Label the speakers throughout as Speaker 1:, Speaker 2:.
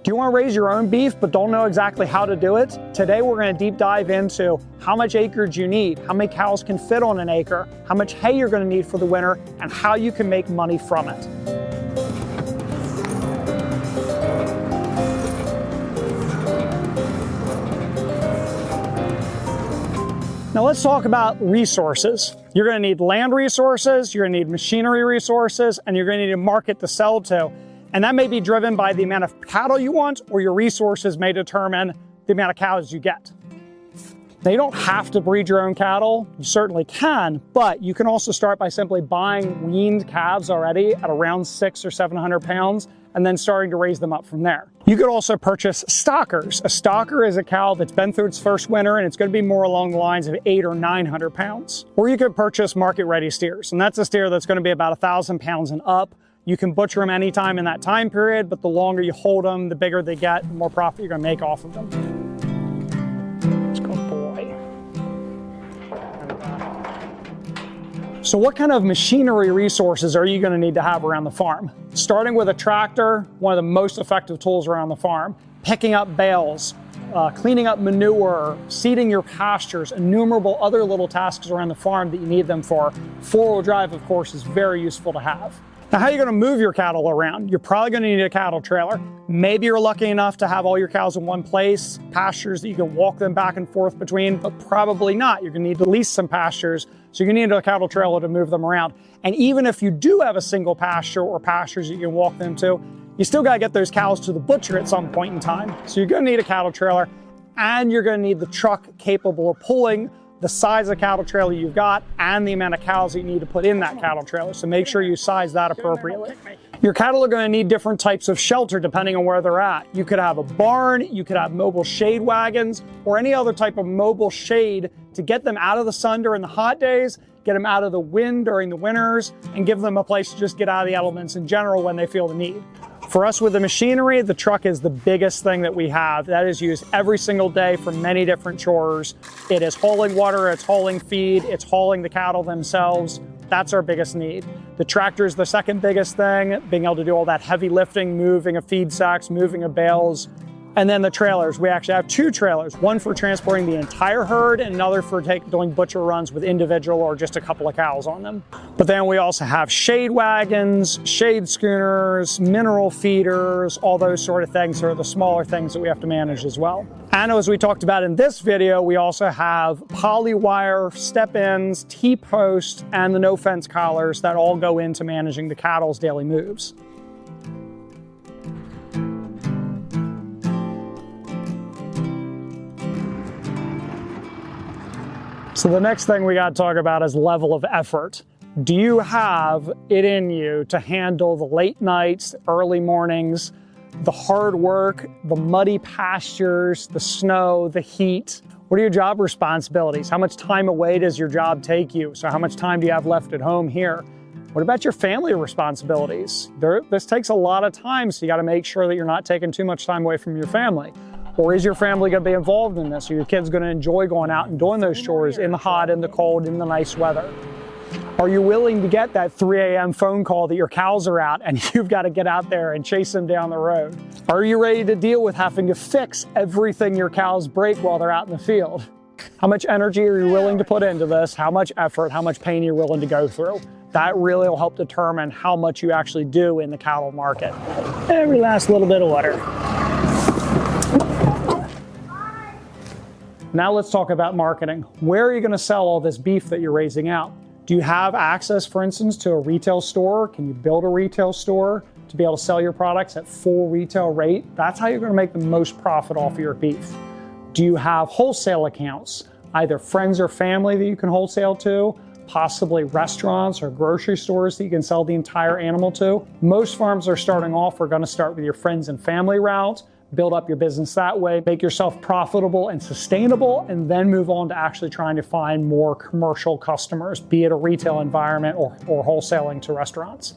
Speaker 1: Do you want to raise your own beef but don't know exactly how to do it? Today we're going to deep dive into how much acreage you need, how many cows can fit on an acre, how much hay you're going to need for the winter, and how you can make money from it. Now let's talk about resources. You're going to need land resources, you're going to need machinery resources, and you're going to need a market to sell to. And that may be driven by the amount of cattle you want, or your resources may determine the amount of cows you get. Now you don't have to breed your own cattle, you certainly can, but you can also start by simply buying weaned calves already at around 600 or 700 pounds, and then starting to raise them up from there. You could also purchase stockers. A stocker is a cow that's been through its first winter and it's going to be more along the lines of 800 or 900 pounds. Or you could purchase market-ready steers, and that's a steer that's going to be about 1,000 pounds and up. You can butcher them anytime in that time period, but the longer you hold them, the bigger they get, the more profit you're going to make off of them. Let's go, boy. So what kind of machinery resources are you going to need to have around the farm? Starting with a tractor, one of the most effective tools around the farm. Picking up bales, cleaning up manure, seeding your pastures, innumerable other little tasks around the farm that you need them for. Four-wheel drive, of course, is very useful to have. Now, how are you going to move your cattle around? You're probably going to need a cattle trailer. Maybe you're lucky enough to have all your cows in one place, pastures that you can walk them back and forth between, but probably not. You're going to need to lease some pastures, so you're going to need a cattle trailer to move them around. And even if you do have a single pasture or pastures you can walk them to, you still got to get those cows to the butcher at some point in time. So you're going to need a cattle trailer, and you're going to need the truck capable of pulling the size of cattle trailer you've got and the amount of cows that you need to put in that cattle trailer. So make sure you size that appropriately. Your cattle are going to need different types of shelter depending on where they're at. You could have a barn, you could have mobile shade wagons, or any other type of mobile shade to get them out of the sun during the hot days, get them out of the wind during the winters, and give them a place to just get out of the elements in general when they feel the need. For us with the machinery, the truck is the biggest thing that we have. That is used every single day for many different chores. It is hauling water, it's hauling feed, it's hauling the cattle themselves. That's our biggest need. The tractor is the second biggest thing, being able to do all that heavy lifting, moving of feed sacks, moving of bales. And then the trailers, we actually have two trailers, one for transporting the entire herd and another for doing butcher runs with individual or just a couple of cows on them. But then we also have shade wagons, shade schooners, mineral feeders, all those sort of things are the smaller things that we have to manage as well. And as we talked about in this video, we also have polywire, step-ins, T-posts, and the NoFence collars that all go into managing the cattle's daily moves. So the next thing we got to talk about is level of effort. Do you have it in you to handle the late nights, early mornings, the hard work, the muddy pastures, the snow, the heat? What are your job responsibilities? How much time away does your job take you? So how much time do you have left at home here? What about your family responsibilities? This takes a lot of time, so you got to make sure that you're not taking too much time away from your family. Or is your family going to be involved in this? Are your kids going to enjoy going out and doing those chores in the hot, in the cold, in the nice weather? Are you willing to get that 3 a.m. phone call that your cows are out and you've got to get out there and chase them down the road? Are you ready to deal with having to fix everything your cows break while they're out in the field? How much energy are you willing to put into this? How much effort, how much pain you're willing to go through? That really will help determine how much you actually do in the cattle market. Every last little bit of water. Now let's talk about marketing. Where are you going to sell all this beef that you're raising out? Do you have access, for instance, to a retail store? Can you build a retail store to be able to sell your products at full retail rate? That's how you're going to make the most profit off of your beef. Do you have wholesale accounts, either friends or family that you can wholesale to, possibly restaurants or grocery stores that you can sell the entire animal to? Most farms are starting off, are going to start with your friends and family route, build up your business that way, make yourself profitable and sustainable, and then move on to actually trying to find more commercial customers, be it a retail environment or wholesaling to restaurants.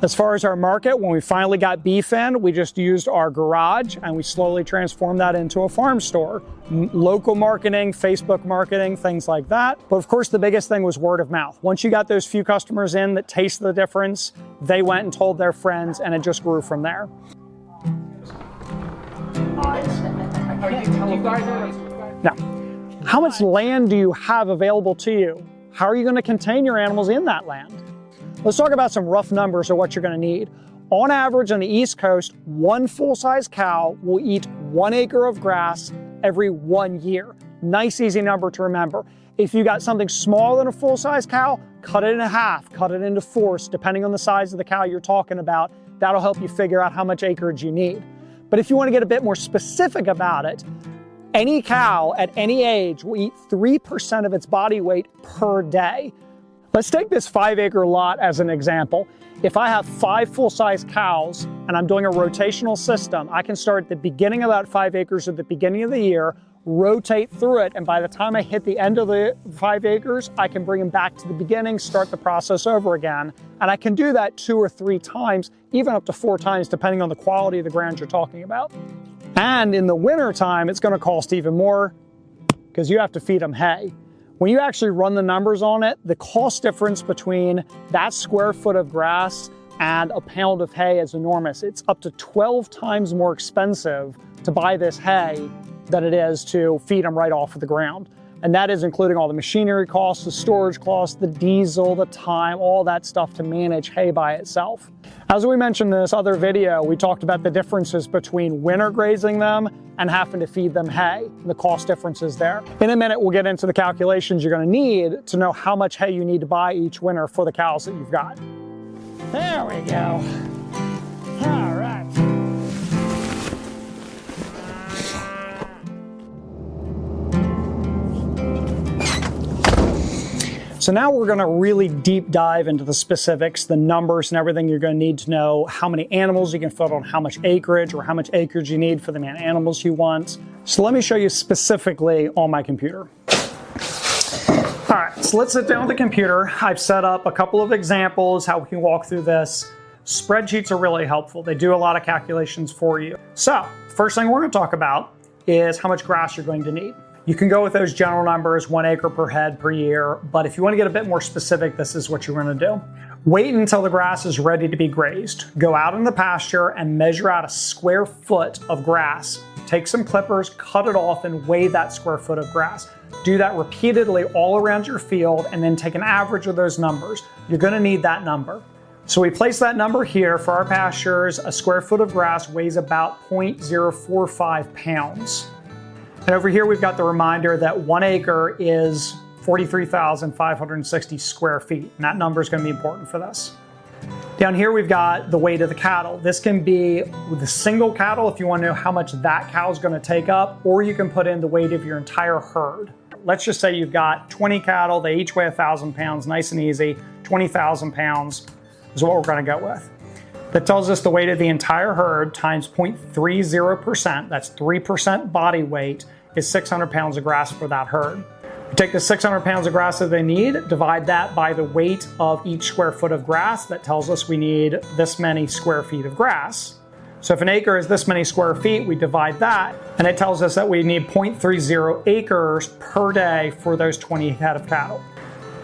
Speaker 1: As far as our market, when we finally got beef in, we just used our garage and we slowly transformed that into a farm store. Local marketing, Facebook marketing, things like that. But of course, the biggest thing was word of mouth. Once you got those few customers in that tasted the difference, they went and told their friends and it just grew from there. Now, how much land do you have available to you? How are you going to contain your animals in that land? Let's talk about some rough numbers of what you're going to need. On average on the East Coast, one full-size cow will eat 1 acre of grass every 1 year. Nice, easy number to remember. If you got something smaller than a full-size cow, cut it in half, cut it into fourths, depending on the size of the cow you're talking about. That'll help you figure out how much acreage you need. But if you want to get a bit more specific about it, any cow at any age will eat 3% of its body weight per day. Let's take this 5-acre lot as an example. If I have 5 full-size cows and I'm doing a rotational system, I can start at the beginning of that 5 acres at the beginning of the year, rotate through it, and by the time I hit the end of the 5 acres, I can bring them back to the beginning, start the process over again. And I can do that 2 or 3 times, even up to 4 times, depending on the quality of the ground you're talking about. And in the winter time, it's going to cost even more because you have to feed them hay. When you actually run the numbers on it, the cost difference between that square foot of grass and a pound of hay is enormous. It's up to 12 times more expensive to buy this hay than it is to feed them right off of the ground. And that is including all the machinery costs, the storage costs, the diesel, the time, all that stuff to manage hay by itself. As we mentioned in this other video, we talked about the differences between winter grazing them and having to feed them hay, the cost differences there. In a minute, we'll get into the calculations you're going to need to know how much hay you need to buy each winter for the cows that you've got. There we go. All right. So now we're going to really deep dive into the specifics, the numbers and everything you're going to need to know, how many animals you can fit on how much acreage or how much acreage you need for the amount of animals you want. So let me show you specifically on my computer. All right, so let's sit down with the computer. I've set up a couple of examples, how we can walk through this. Spreadsheets are really helpful. They do a lot of calculations for you. So first thing we're going to talk about is how much grass you're going to need. You can go with those general numbers, 1 acre per head per year, but if you want to get a bit more specific, this is what you're going to do. Wait until the grass is ready to be grazed. Go out in the pasture and measure out a square foot of grass. Take some clippers, cut it off, and weigh that square foot of grass. Do that repeatedly all around your field, and then take an average of those numbers. You're going to need that number. So we place that number here for our pastures. A square foot of grass weighs about 0.045 pounds. And over here, we've got the reminder that 1 acre is 43,560 square feet. And that number is going to be important for this. Down here, we've got the weight of the cattle. This can be with a single cattle if you want to know how much that cow is going to take up, or you can put in the weight of your entire herd. Let's just say you've got 20 cattle. They each weigh 1,000 pounds, nice and easy. 20,000 pounds is what we're going to go with. That tells us the weight of the entire herd times 0.30%, that's 3% body weight, is 600 pounds of grass for that herd. We take the 600 pounds of grass that they need, divide that by the weight of each square foot of grass. That tells us we need this many square feet of grass. So if an acre is this many square feet, we divide that, and it tells us that we need 0.30 acres per day for those 20 head of cattle.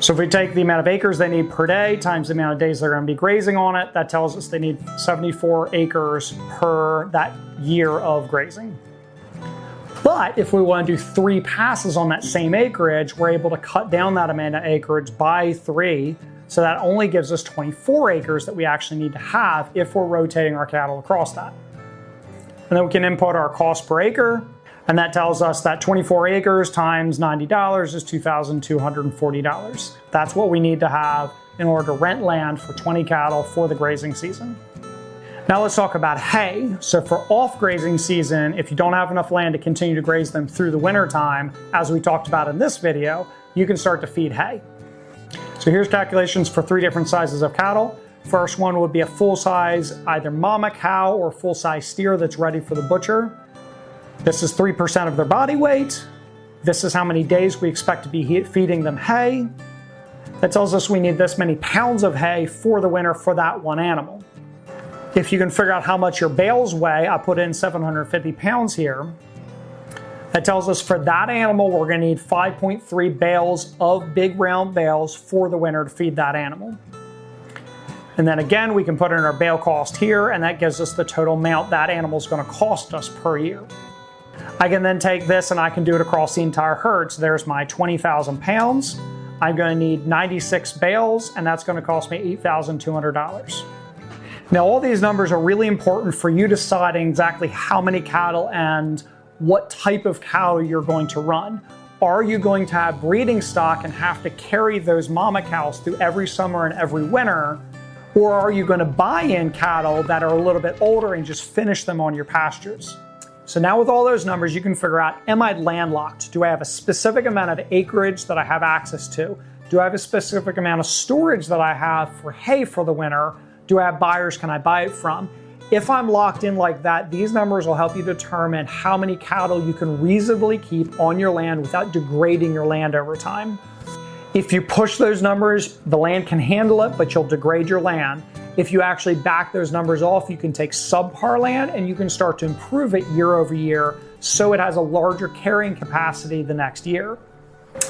Speaker 1: So if we take the amount of acres they need per day times the amount of days they're going to be grazing on it, that tells us they need 74 acres per that year of grazing. But if we want to do 3 passes on that same acreage, we're able to cut down that amount of acreage by 3. So that only gives us 24 acres that we actually need to have if we're rotating our cattle across that. And then we can input our cost per acre. And that tells us that 24 acres times $90 is $2,240. That's what we need to have in order to rent land for 20 cattle for the grazing season. Now let's talk about hay. So for off grazing season, if you don't have enough land to continue to graze them through the winter time, as we talked about in this video, you can start to feed hay. So here's calculations for 3 different sizes of cattle. First one would be a full-size either mama cow or full-size steer that's ready for the butcher. This is 3% of their body weight. This is how many days we expect to be feeding them hay. That tells us we need this many pounds of hay for the winter for that one animal. If you can figure out how much your bales weigh, I put in 750 pounds here. That tells us for that animal, we're going to need 5.3 bales of big round bales for the winter to feed that animal. And then again, we can put in our bale cost here, and that gives us the total amount that animal is going to cost us per year. I can then take this and I can do it across the entire herd. So there's my 20,000 pounds. I'm going to need 96 bales, and that's going to cost me $8,200. Now, all these numbers are really important for you deciding exactly how many cattle and what type of cow you're going to run. Are you going to have breeding stock and have to carry those mama cows through every summer and every winter? Or are you going to buy in cattle that are a little bit older and just finish them on your pastures? So now with all those numbers, you can figure out, am I landlocked? Do I have a specific amount of acreage that I have access to? Do I have a specific amount of storage that I have for hay for the winter? Do I have buyers can I buy it from? If I'm locked in like that, these numbers will help you determine how many cattle you can reasonably keep on your land without degrading your land over time. If you push those numbers, the land can handle it, but you'll degrade your land. If you actually back those numbers off, you can take subpar land and you can start to improve it year over year so it has a larger carrying capacity the next year.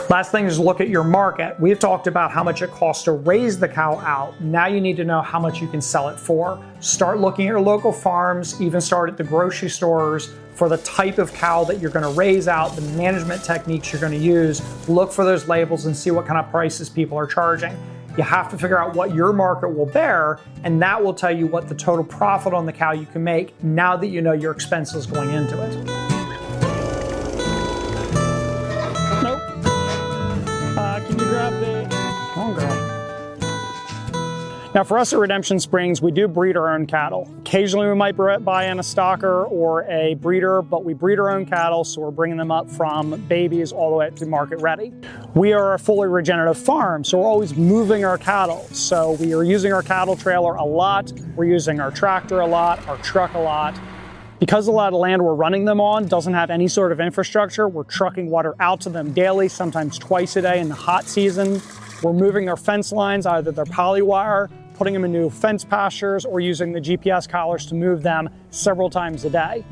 Speaker 1: Last thing is look at your market. We've talked about how much it costs to raise the cow out. Now you need to know how much you can sell it for. Start looking at your local farms, even start at the grocery stores for the type of cow that you're going to raise out, the management techniques you're going to use. Look for those labels and see what kind of prices people are charging. You have to figure out what your market will bear, and that will tell you what the total profit on the cow you can make now that you know your expenses going into it. Nope. Can you grab the... Come on, girl. Now for us at Redemption Springs, we do breed our own cattle. Occasionally we might buy in a stocker or a breeder, but we breed our own cattle, so we're bringing them up from babies all the way up to market ready. We are a fully regenerative farm, so we're always moving our cattle. So we are using our cattle trailer a lot, we're using our tractor a lot, our truck a lot. Because a lot of land we're running them on doesn't have any sort of infrastructure, we're trucking water out to them daily, sometimes twice a day in the hot season. We're moving their fence lines, either their polywire, putting them in new fence pastures, or using the GPS collars to move them several times a day.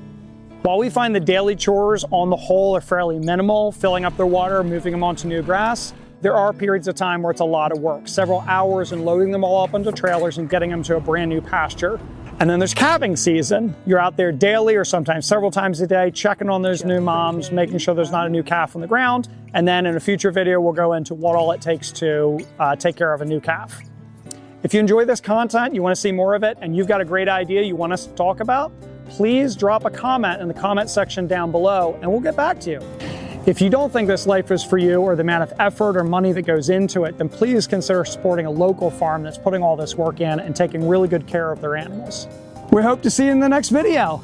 Speaker 1: While we find the daily chores on the whole are fairly minimal, filling up their water, moving them onto new grass, there are periods of time where it's a lot of work, several hours in loading them all up onto trailers and getting them to a brand new pasture. And then there's calving season. You're out there daily or sometimes several times a day, checking on those new moms, making sure there's not a new calf on the ground. And then in a future video, we'll go into what all it takes to take care of a new calf. If you enjoy this content, you want to see more of it, and you've got a great idea you want us to talk about, please drop a comment in the comment section down below and we'll get back to you. If you don't think this life is for you or the amount of effort or money that goes into it, then please consider supporting a local farm that's putting all this work in and taking really good care of their animals. We hope to see you in the next video.